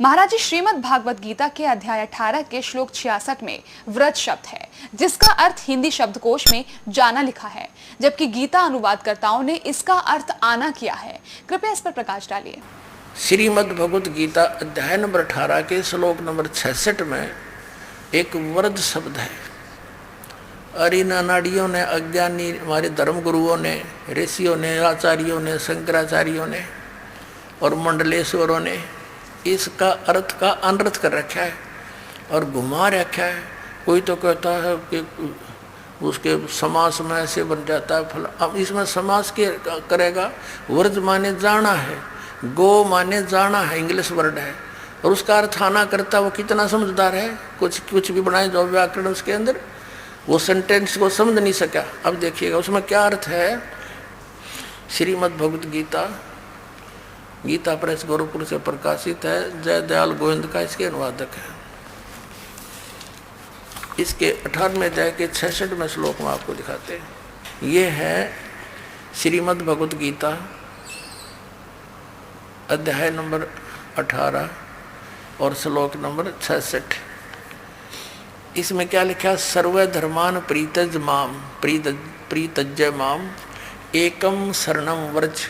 महाराज जी, श्रीमद् भागवत गीता के अध्याय 18 के श्लोक 66 में व्रज शब्द है, जिसका अर्थ हिंदी शब्दकोश में जाना लिखा है, जबकि गीता अनुवादकर्ताओं ने इसका अर्थ आना किया है। कृपया इस पर प्रकाश डालिए। श्रीमद् भगवत गीता अध्याय नंबर 18 के श्लोक नंबर 66 में एक व्रज शब्द है। और इन अनाड़ियों ने, अज्ञानी हमारे धर्म गुरुओं ने, ऋषियों ने, आचार्यों ने, शंकराचार्यों ने और मंडलेश्वरों ने इसका अर्थ का अनर्थ कर रखा है और घुमा रखा है। कोई तो कहता है कि उसके समास में ऐसे बन जाता है फल। अब इसमें समास के करेगा। व्रज माने जाना है, गो माने जाना है, इंग्लिश वर्ड है, और उसका अर्थ आना करता। वो कितना समझदार है, कुछ भी बनाए जो व्याकरण उसके अंदर, वो सेंटेंस को समझ नहीं सका। अब देखिएगा उसमें क्या अर्थ है। श्रीमद् भगवत गीता, गीता प्रेस गोरखपुर से प्रकाशित है, जय दयाल गोविंद का इसके अनुवादक है। इसके 18वें अध्याय के 66वें श्लोक में आपको दिखाते हैं। ये है श्रीमद् भगवत गीता अध्याय नंबर 18 और श्लोक नंबर 66। इसमें क्या लिखा है? सर्व धर्मान प्रीतज माम प्रीतज्य माम एकम शरणम व्रज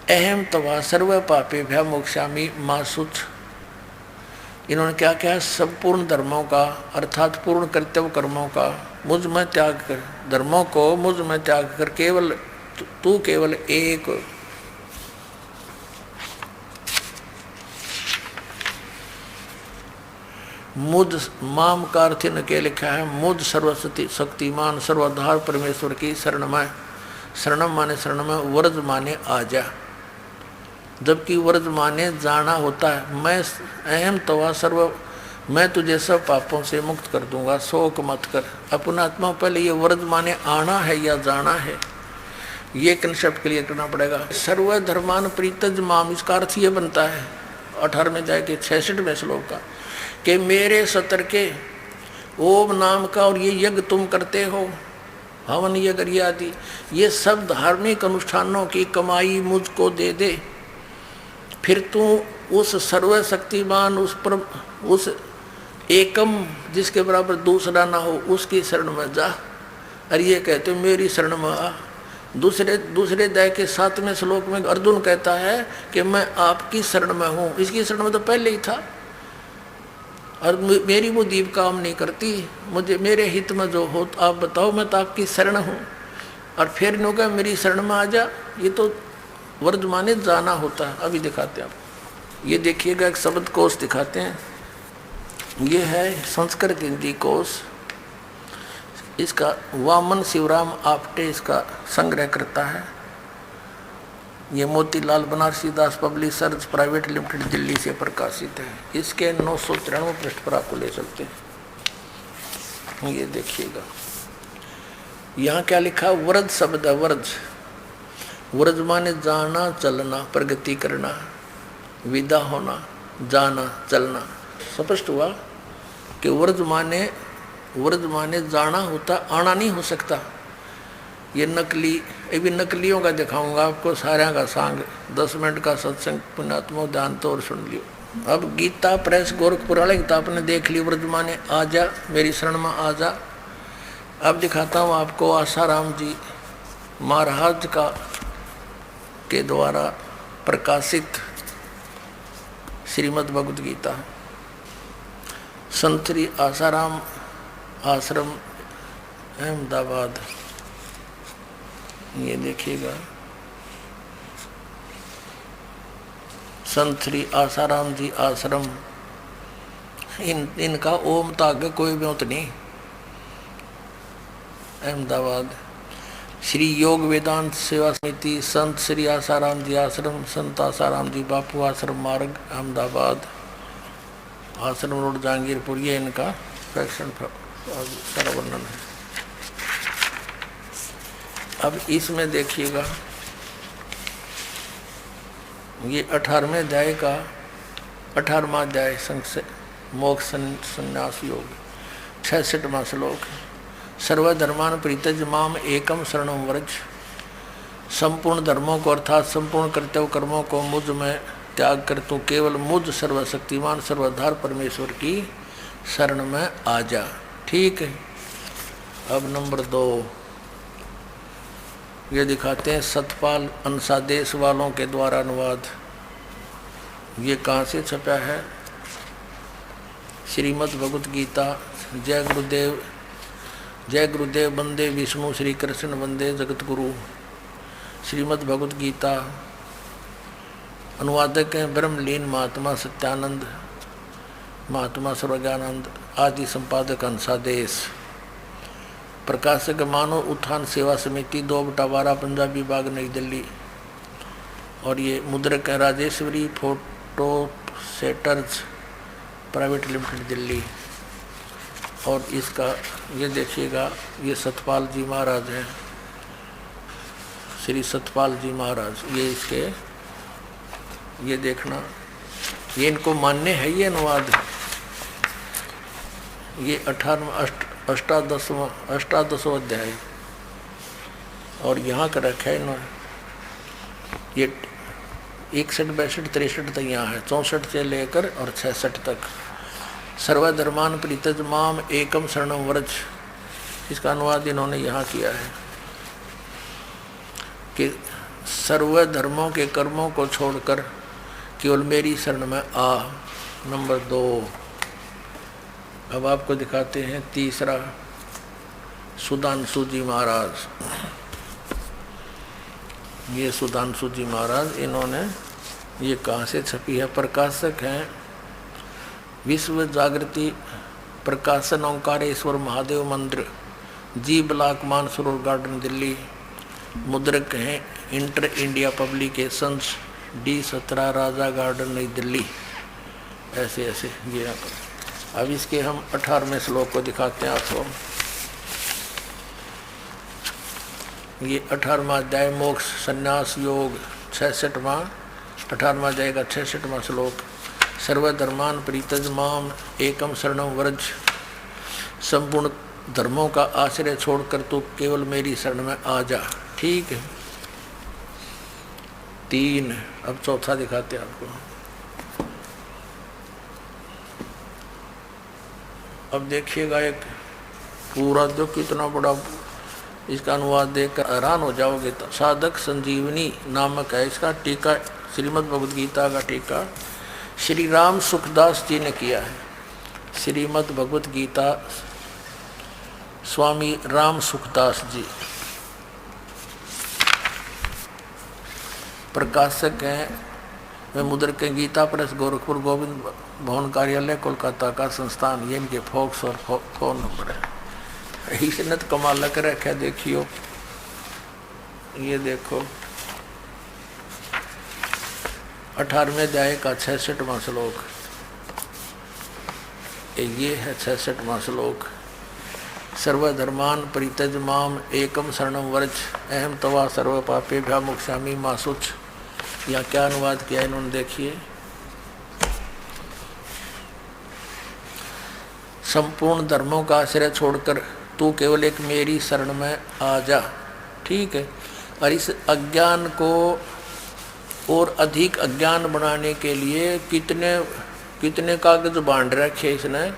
अहम तवा सर्व पापे भ्या मोक्षामि मां शुच। इन्होंने क्या कहा? संपूर्ण धर्मों का अर्थात पूर्ण कर्तव्य कर्मों का मुझ में त्याग कर, धर्मों को मुझ में त्याग कर केवल तू केवल एक मुझ माम का अर्थ न के लिखा है मुझ सर्वशक्ति शक्तिमान सर्वाधार परमेश्वर की शरणमय। शरणम माने शरणमय, व्रज माने आजा, जबकि व्रज माने जाना होता है। मैं अहम तवा सर्व, मैं तुझे सब पापों से मुक्त कर दूंगा, शोक मत कर। अपना आत्मा पहले ये व्रज माने आना है या जाना है, ये कंसेप्ट क्लियर करना पड़ेगा। सर्व धर्मान प्रीतज माम, इसका अर्थ ये बनता है 18वें अध्याय के 66वें श्लोक का कि मेरे सतर के ओम नाम का और ये यज्ञ तुम करते हो, हवन यज्ञ आदि, ये सब धार्मिक अनुष्ठानों की कमाई मुझको दे दे। फिर तू उस सर्वशक्तिमान, उस एकम जिसके बराबर दूसरा ना हो, उसकी शरण में जा। और ये कहते मेरी शरण में आ। दूसरे अध्याय के 7वें श्लोक में अर्जुन कहता है कि मैं आपकी शरण में हूँ। इसकी शरण में तो पहले ही था और मेरी वो दीप काम नहीं करती, मुझे मेरे हित में जो हो आप बताओ, मैं तो आपकी शरण हूँ। और फिर इन्हों का मेरी शरण में आ जा, ये तो व्रज माने जाना होता है। अभी दिखाते हैं आप, ये देखिएगा एक शब्द कोश दिखाते हैं। ये है संस्कृत हिंदी कोश, इसका वामन शिवराम आपटे इसका संग्रह करता है। ये मोतीलाल बनारसी दास पब्लिशर्स प्राइवेट लिमिटेड दिल्ली से प्रकाशित है। इसके 993 पृष्ठ पर आपको ले चलते हैं। ये देखिएगा यहाँ क्या लिखा? व्रज शब्द है, व्रज। व्रज माने जाना, चलना, प्रगति करना, विदा होना, जाना, चलना। स्पष्ट हुआ कि व्रज माने जाना होता, आना नहीं हो सकता। ये नकली, अभी नकलियों का दिखाऊंगा आपको, सारा का सांग 10 मिनट का सत्संग पुण्यात्मा ध्यान तो और सुन लियो। अब गीता प्रेस गोरखपुर वाले गीता आपने देख ली, व्रज माने आजा, मेरी शरण में आजा। अब दिखाता हूँ आपको आसाराम जी महाराज का के द्वारा प्रकाशित श्रीमद् भगवत गीता। संत श्री आसाराम आश्रम अहमदाबाद, ये देखिएगा संत श्री आसाराम जी आश्रम। इनका ओम ताग कोई ब्योत नहीं, अहमदाबाद। श्री योग वेदांत सेवा समिति संत श्री आसाराम जी आश्रम, संत आसाराम जी बापू आश्रम मार्ग अहमदाबाद, आश्रम रोड जहांगीरपुर। ये इनका सेक्शन सारा वर्णन है। अब इसमें देखिएगा ये 18वें अध्याय का 18वां अध्याय संक्षेप मोक्ष संन्यास योग 66वां श्लोक। सर्वधर्मान प्रीतज माम एकम शरणम व्रज। संपूर्ण धर्मों को अर्थात संपूर्ण कर्तव्य कर्मों को मुझ में त्याग कर तू केवल मुझ सर्वशक्तिमान सर्वाधार परमेश्वर की शरण में आ जा। ठीक है। अब नंबर 2 ये दिखाते हैं सतपाल अंशादेश वालों के द्वारा अनुवाद। ये कहाँ से छपा है? श्रीमद् भगवत गीता। जय गुरुदेव, जय गुरुदेव, वंदे विष्णु श्री कृष्ण वंदे जगत गुरु। श्रीमद् भगवत गीता, अनुवादक हैं ब्रह्मलीन महात्मा सत्यानंद, महात्मा सर्वज्ञानंद, आदि संपादक अंशादेश, प्रकाशक मानव उत्थान सेवा समिति 2/12 पंजाबी बाग नई दिल्ली। और ये मुद्रक है Rajeshwari photo setters private limited Delhi. और इसका ये देखिएगा, ये सतपाल जी महाराज हैं, श्री सतपाल जी महाराज। ये इसके ये देखना, ये इनको मान्य है ये अनुवाद। ये 18वां अध्याय और यहाँ का रखा है इन्होंने। ये 61, 62, 63 तक यहाँ है, 64 से लेकर और 66 तक। सर्वधर्मान परित्यज माम एकम शरणम व्रज, इसका अनुवाद इन्होंने यहाँ किया है कि सर्वधर्मों के कर्मों को छोड़कर केवल मेरी शरण में आ। नंबर 2 अब आपको दिखाते हैं तीसरा, सुधांशु जी महाराज। ये सुधांशु जी महाराज, इन्होंने ये कहाँ से छपी है? प्रकाशक हैं विश्व जागृति प्रकाशन ओंकारेश्वर महादेव मंदिर, जी ब्लॉक मानसरोवर गार्डन दिल्ली। मुद्रक हैं इंटर इंडिया पब्लिकेशंस, D17 राजा गार्डन नई दिल्ली। ऐसे ऐसे ये यहाँ पर। अब इसके हम 18वें श्लोक को दिखाते हैं आपको। ये 18वां अध्याय मोक्ष संन्यास योग, 66वां 18वां अध्याय का 66वां श्लोक। सर्वधर्मान परित्यज माम एकम शरणम व्रज, संपूर्ण धर्मों का आश्रय छोड़कर तू केवल मेरी शरण में आ जा। ठीक है। 3 अब चौथा दिखाते हैं आपको। अब देखिएगा एक पूरा जो कितना बड़ा, इसका अनुवाद देखकर हैरान हो जाओगे। तो साधक संजीवनी नामक है इसका टीका, श्रीमद् भगवद गीता का टीका श्री राम सुखदास जी ने किया है। श्रीमद् भगवद गीता स्वामी राम सुखदास जी प्रकाशक हैं। वे मुद्रक हैं गीता प्रेस गोरखपुर गोविंद भवन कार्यालय कोलकाता का संस्थान। ये इनके फॉक्स और फोन नंबर है। इसने तो कमाल कर रखा है, देखियो ये देखो 18वें अध्याय का 66वां श्लोक। ये है 66वां श्लोक। सर्वधर्मान परित्यज माम एकम शरणम व्रज, अहम तवा सर्व पापे भ्या मोक्षामि मा शुच। यहाँ क्या अनुवाद किया इन्होंने, देखिए। संपूर्ण धर्मों का आश्रय छोड़कर तू केवल एक मेरी शरण में आ जा। ठीक है। और इस अज्ञान को और अधिक अज्ञान बनाने के लिए कितने कागज बांध रखे इसने।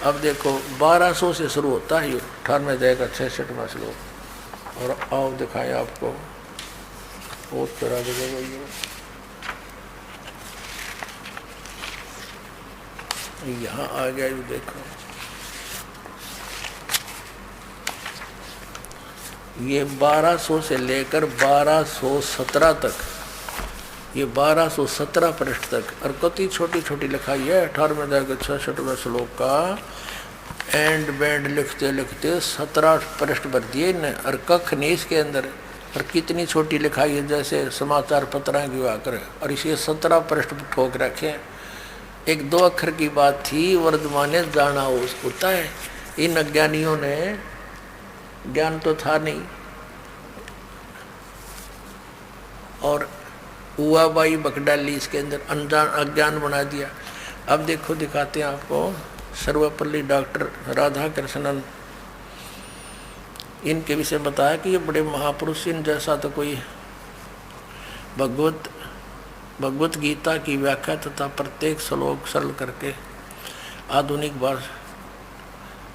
अब देखो 1200 से शुरू होता है, 18वें अध्याय का 66वां श्लोक। और आओ दिखाएं आपको बहुत तरह जगह। यहाँ आ गया, ये देखो ये 1200 से लेकर 1217 तक, ये 1217 पृष्ठ तक। और कति छोटी छोटी लिखाई है 18वें अध्याय के 66वें श्लोक का। एंड बैंड लिखते लिखते 17 पृष्ठ भर दिए न, और कख नहीं इसके अंदर। और कितनी छोटी लिखाई है, जैसे समाचार पत्र की वाकर। और इसे 17 पृष्ठ ठोक रखे। 1-2 अक्षर की बात थी, वर्धमाने जाना होता है। इन अज्ञानियों ने, ज्ञान तो था नहीं, और हुआ बाई बकडाली इसके अंदर अनजान अज्ञान बना दिया। अब देखो दिखाते हैं आपको। सर्वपल्ली डॉक्टर राधा कृष्णन, इनके विषय बताया कि ये बड़े महापुरुष, इन जैसा तो कोई भगवत भगवत गीता की व्याख्या तथा प्रत्येक श्लोक सरल करके आधुनिक भाषा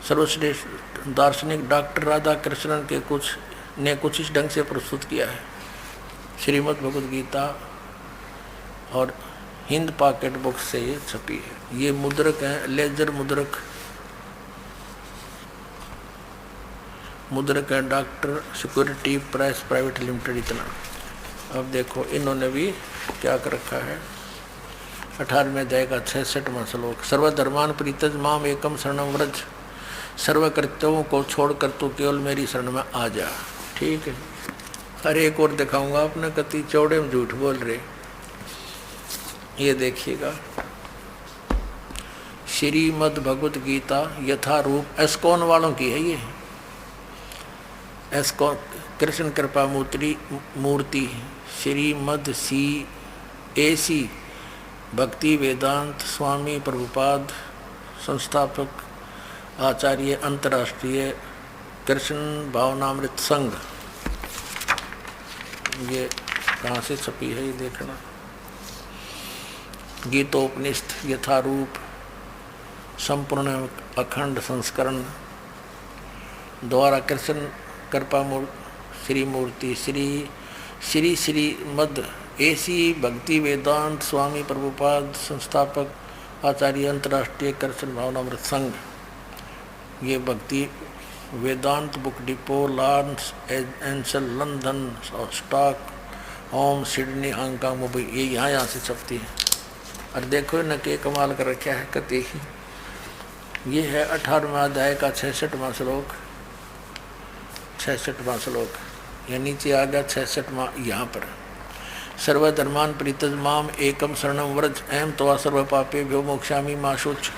सर्वश्रेष्ठ दार्शनिक डॉक्टर राधा कृष्णन के कुछ इस ढंग से प्रस्तुत किया है। श्रीमद् भगवद गीता और हिंद पॉकेट बुक से ये छपी है। ये मुद्रक है, लेजर मुद्रक है doctor security press private limited इतना। अब देखो इन्होंने भी क्या कर रखा है। 18वें अध्याय का 66वां श्लोक, सर्वधर्मान परित्यज माम एकम शरणम व्रज, सर्व कर्तव्यों को छोड़कर तू केवल मेरी शरण में आ जा। ठीक है, हर एक और दिखाऊंगा आपने कति चौड़े में झूठ बोल रहे। ये देखिएगा श्रीमद् भगवत गीता यथारूप एस्कॉन वालों की है। ये एस्कॉन कृष्ण कृपा मूर्ति श्रीमद् AC भक्ति वेदांत स्वामी प्रभुपाद संस्थापक आचार्य अंतर्राष्ट्रीय कृष्ण भावनामृत संघ। ये कहाँ से छपी है ये देखना। गीतोपनिषद यथारूप संपूर्ण अखंड संस्करण द्वारा कृष्ण कृपा श्री मूर्ति श्रीमद् AC भक्ति वेदांत स्वामी प्रभुपाद संस्थापक आचार्य अंतर्राष्ट्रीय कृष्ण भावनामृत संघ। ये Bhakti Vedanta book depot Los Angeles London Stockholm Sydney Hong Kong Mumbai, ये यहाँ से छपती है। और देखो न के कमाल कर रखा है कति। ये है 18वां अध्याय का 66वां श्लोक। 66वां श्लोक या नीचे आ गया 66वां यहाँ पर। सर्वधर्मान परित्यज माम एकम शरणम व्रज अहम त्वा सर्व पापे भ्यो मोक्षामि मा शुच।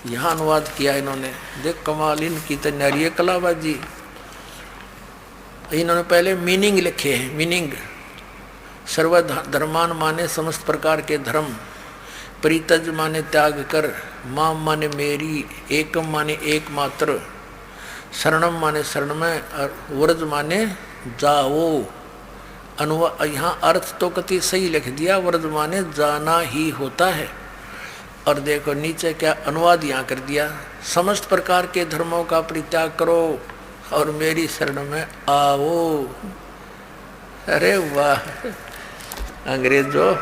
यहाँ अनुवाद किया इन्होंने। देख कमाल इनकी तैयारी है कलाबाजी। इन्होंने पहले मीनिंग लिखे हैं। मीनिंग सर्वधर्मान माने समस्त प्रकार के धर्म, परित्यज माने त्याग कर, माम माने मेरी, एकम माने एकमात्र, शरणम माने शरण में, और व्रज माने जाओ। यहाँ अर्थ तो कति सही लिख दिया, व्रज माने जाना ही होता है। और देखो नीचे क्या अनुवाद यहाँ कर दिया, समस्त प्रकार के धर्मों का परित्याग करो और मेरी शरण में आओ। अरे वाह अंग्रेजों,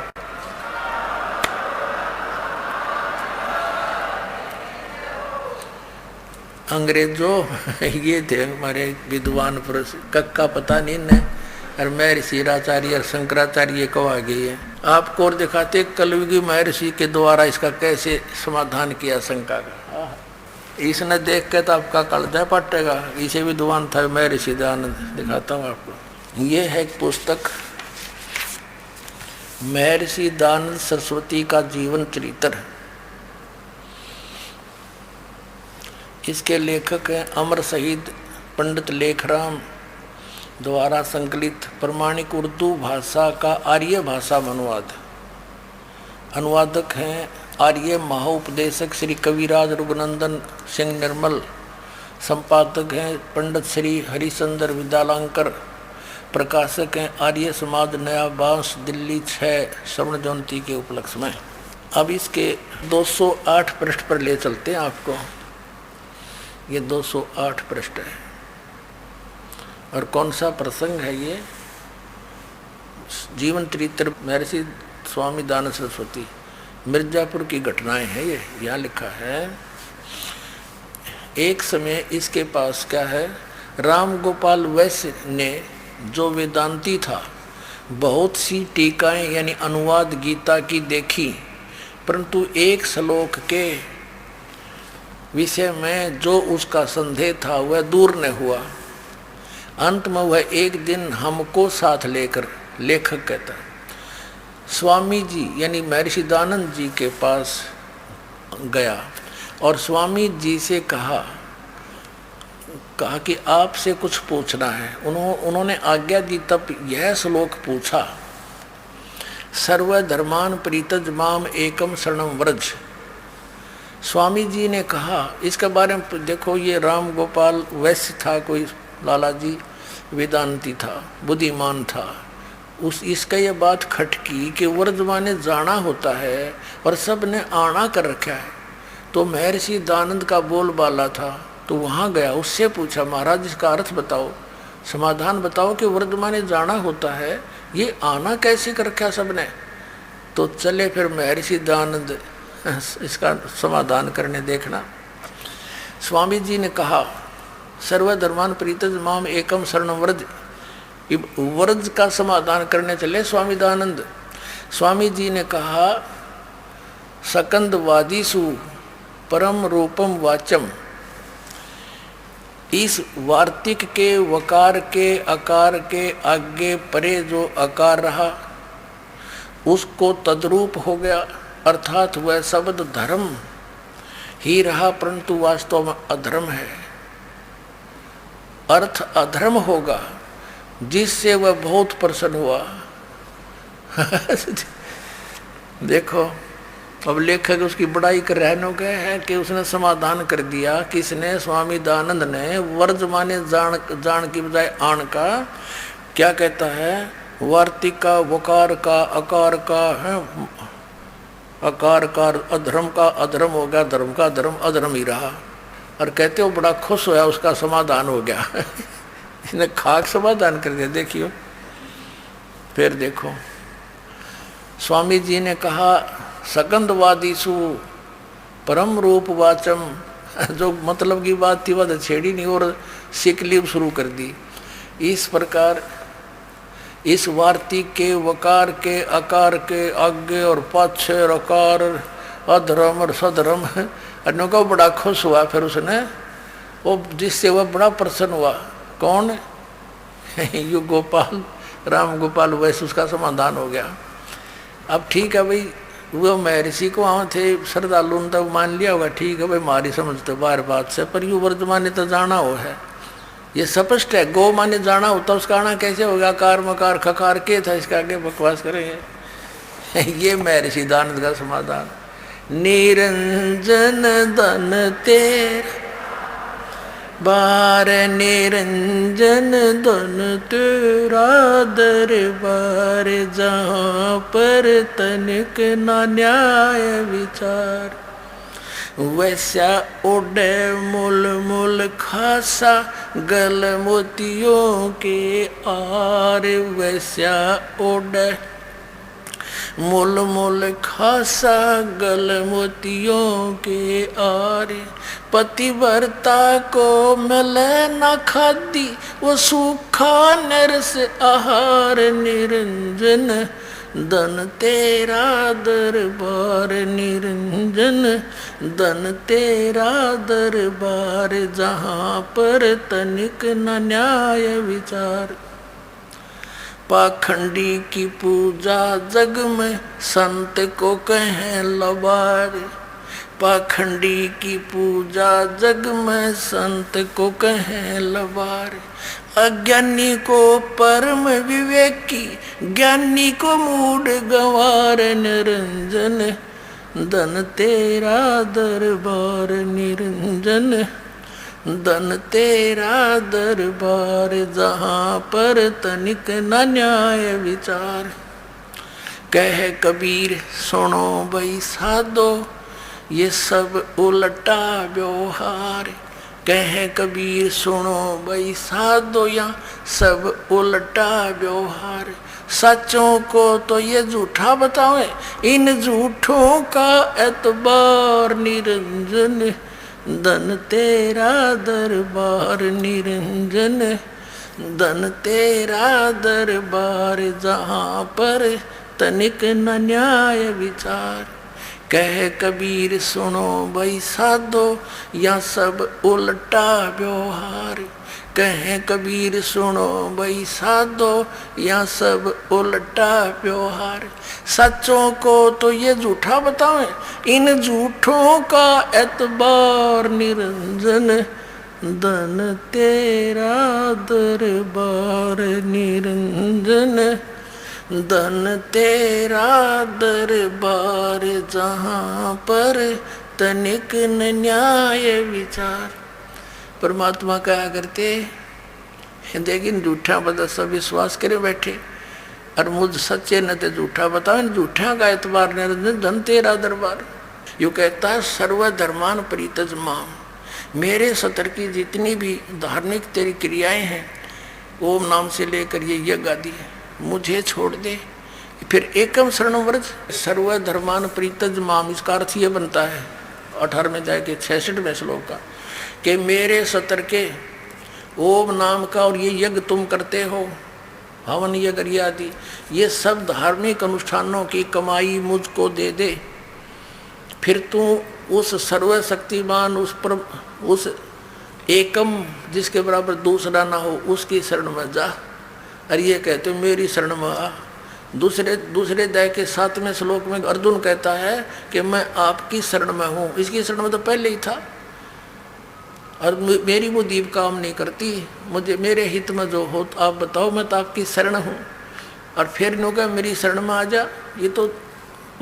ये थे हमारे विद्वान पुरुष। कक्का पता नहीं न, और महर्षि आचार्य और शंकराचार्य को आ गई है। आपको और दिखाते कलयुगी महर्षि के द्वारा इसका कैसे समाधान किया शंका का। इसने देख के तो आपका कलजा पटेगा। इसे विद्वान था महर्षि दयानंद। दिखाता हूँ आपको। ये है एक पुस्तक महर्षि दयानंद सरस्वती का जीवन चरित्र। इसके लेखक हैं अमर शहीद पंडित लेखराम द्वारा संकलित प्रमाणिक उर्दू भाषा का आर्य भाषा में अनुवाद। अनुवादक हैं आर्य महोपदेशक श्री कविराज रघुनंदन सिंह निर्मल। संपादक हैं पंडित श्री हरिचंद्र विद्यालंकर। प्रकाशक हैं आर्य समाज नया बांस दिल्ली 6 श्रवण जयंती के उपलक्ष्य में। अब इसके 208 पृष्ठ पर ले चलते हैं आपको। ये 208 पृष्ठ है। और कौन सा प्रसंग है ये? जीवन चरित्र महर्षि स्वामी दयानंद सरस्वती, मिर्जापुर की घटनाएं हैं ये। यहाँ लिखा है, एक समय इसके पास क्या है, राम गोपाल वैश्य ने, जो वेदांती था, बहुत सी टीकाएं यानी अनुवाद गीता की देखी, परंतु एक श्लोक के विषय में जो उसका संदेह था वह दूर न हुआ। अंत में वह एक दिन हमको साथ लेकर, लेखक कहता, स्वामी जी यानी महर्षि दयानंद जी के पास गया और स्वामी जी से कहा कि आपसे कुछ पूछना है। उन्होंने आज्ञा दी। तब यह श्लोक पूछा, सर्वधर्मान परित्यज माम एकम शरणम व्रज। स्वामी जी ने कहा, इसके बारे में देखो, ये राम गोपाल वैश्य था, कोई लाला जी वेदांती था, बुद्धिमान था, उस इसका ये बात खटकी कि वर्धमान ने जाना होता है और सब ने आना कर रखा है। तो महर्षि दानंद का बोलबाला था, तो वहाँ गया, उससे पूछा महाराज इसका अर्थ बताओ, समाधान बताओ कि वर्धमान ने जाना होता है, ये आना कैसे कर रखा सबने। तो चले फिर महर्षि दानंद इसका समाधान करने। देखना, स्वामी जी ने कहा सर्वधर्मान परित्यज माम एकम शरणं व्रज। व्रज का समाधान करने चले स्वामी दानंद। स्वामी जी ने कहा सकंदवादीसु परम रूपम वाचम। इस वार्तिक के वकार के अकार के आगे परे जो अकार रहा उसको तद्रूप हो गया, अर्थात वह शब्द धर्म ही रहा परंतु वास्तव में अधर्म है। अर्थ अधर्म होगा जिससे वह बहुत प्रसन्न हुआ। देखो अब लेखक उसकी बड़ाई कर रहने गए हैं कि उसने समाधान कर दिया। किसने? स्वामी दानंद ने। वर्ज माने जान की बजाय आन का। क्या कहता है? वार्तिक का, वकार का, अकार का है, अकार का अधर्म का अधर्म हो गया, धर्म का धर्म अधर्म ही रहा। और कहते हो बड़ा खुश होया, उसका समाधान हो गया। इसने खाक समाधान कर दिया। देखियो फिर देखो, स्वामी जी ने कहा सकंदवादीसु परम रूप वाचम। जो मतलब की बात थी वह छेड़ी नहीं और सिकलीब शुरू कर दी। इस प्रकार इस वार्तिक के, वकार के, अकार के आगे और पाछे अकार, अधर्म और सधर्म, अन्यों का बड़ा खुश हुआ। फिर उसने वो जिससे वह बड़ा प्रसन्न हुआ। कौन? यू गोपाल, राम गोपाल, वैसे उसका समाधान हो गया। अब ठीक है भाई, वो महर्षि को वहाँ थे श्रद्धालु ने तो मान लिया होगा, ठीक है भाई हमारी समझते बार बात से, पर यू वर्तमान ने तो जाना हो है, ये स्पष्ट है। गो माने जाना होता, उसका आना कैसे होगा? कार मकार खकार के था, इसका आगे बकवास करेंगे। ये महर्षि दानंद का समाधान। निरंजन धन तेरा बार, निरंजन धन तेरा दरबार, जहाँ पर तनिक ना न्याय विचार। वैसा उड़े मूल मूल खासा गल मोतियों के आर। वैसा उड़े मूल मूल खासा गल मोतियों के आर। पतिव्रता को मिले न खादी, वो सूखा नरस आहार। निरंजन धन तेरा दरबार, निरंजन धन तेरा दरबार, जहाँ पर तनिक न न्याय विचार। पाखंडी की पूजा जग में संत को कहें लबार। पाखंडी की पूजा जग में संत को कहें लबार। अज्ञानी को परम विवेकी, ज्ञानी को मूड गंवार। निरंजन धन तेरा दरबार, निरंजन धन तेरा दरबार, जहाँ पर तनिक न न्याय विचार। कहे कबीर सुनो भाई साधो, ये सब उल्टा व्यवहार। कहे कबीर सुनो भाई साधो, या सब उल्टा व्यवहार। सच्चों को तो ये झूठा बतावे, इन झूठों का एतबार। निरंजन धन तेरा दरबार, निरंजन धन तेरा दरबार, जहाँ पर तनिक न न्याय विचार। कहे कबीर सुनो भाई साधो, या सब उल्टा व्यवहार। कहे कबीर सुनो भाई साधो, या सब उल्टा व्यवहार। सच्चों को तो ये झूठा बतावे, इन झूठों का एतबार। निरंजन धन तेरा दरबार, निरंजन धन तेरा दरबार, जहाँ पर तनिक न न्याय विचार। परमात्मा कहा करते, लेकिन झूठा बदसा विश्वास करे बैठे। और मुझ सच्चे न ते झूठा बताओ, इन झूठा का एतबार ने धन तेरा दरबार। यू कहता है सर्वधर्मान परित्यज माम, मेरे सतर की जितनी भी धार्मिक तेरी क्रियाएं हैं ओम नाम से लेकर ये यज्ञ आदि मुझे छोड़ दे। फिर एकम शरणम व्रज सर्वधर्मान परित्यज माम, इसका अर्थ ये बनता है 18वें अध्याय के 66वें श्लोक का कि मेरे सतर के ओम नाम का और ये यज्ञ तुम करते हो, हवन यज्ञ आदि, ये सब धार्मिक अनुष्ठानों की कमाई मुझको दे दे। फिर तू उस सर्वशक्तिमान उस एकम जिसके बराबर दूसरा ना हो उसकी शरण में जा। और ये कहते मेरी शरण में आ। दूसरे अध्याय के 7वें श्लोक में अर्जुन कहता है कि मैं आपकी शरण में हूँ, इसकी शरण में तो पहले ही था और मेरी वो दीप काम नहीं करती, मुझे मेरे हित में जो हो आप बताओ, मैं तो आपकी शरण हूँ। और फिर नो कहा मेरी शरण में आ जा, ये तो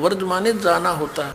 वर्तमाने जाना होता है।